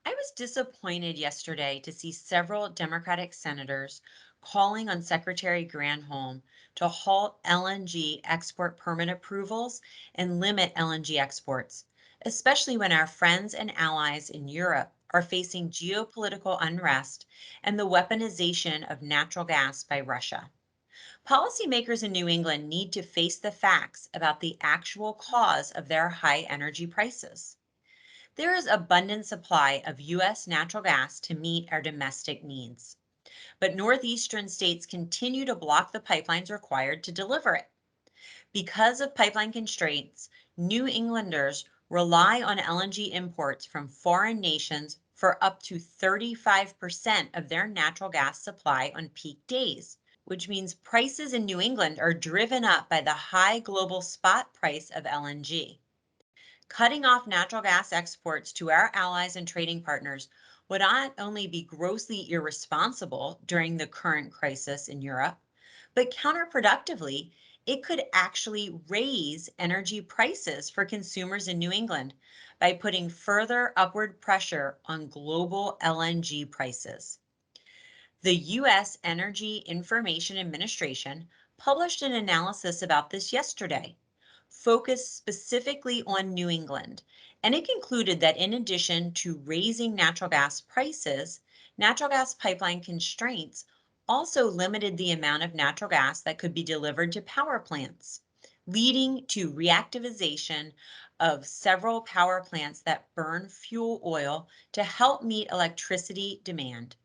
I was disappointed yesterday to see several Democratic senators calling on Secretary Granholm to halt LNG export permit approvals and limit LNG exports, especially when our friends and allies in Europe are facing geopolitical unrest and the weaponization of natural gas by Russia. Policymakers in New England need to face the facts about the actual cause of their high energy prices. There is abundant supply of U.S. natural gas to meet our domestic needs, but northeastern states continue to block the pipelines required to deliver it. Because of pipeline constraints, New Englanders rely on LNG imports from foreign nations for up to 35% of their natural gas supply on peak days, which means prices in New England are driven up by the high global spot price of LNG. Cutting off natural gas exports to our allies and trading partners would not only be grossly irresponsible during the current crisis in Europe, but counterproductively, it could actually raise energy prices for consumers in New England by putting further upward pressure on global LNG prices. The U.S. Energy Information Administration published an analysis about this yesterday, focused specifically on New England, and it concluded that in addition to raising natural gas prices, natural gas pipeline constraints also limited the amount of natural gas that could be delivered to power plants, leading to reactivization of several power plants that burn fuel oil to help meet electricity demand.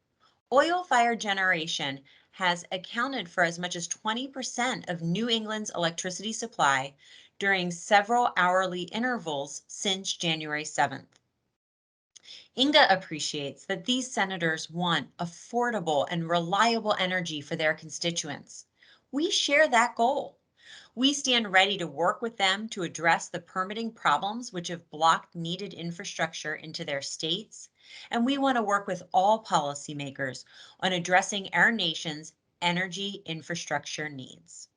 Oil-fired generation has accounted for as much as 20% of New England's electricity supply during several hourly intervals since January 7th. INGAA appreciates that these senators want affordable and reliable energy for their constituents. We share that goal. We stand ready to work with them to address the permitting problems which have blocked needed infrastructure into their states, and we want to work with all policymakers on addressing our nation's energy infrastructure needs.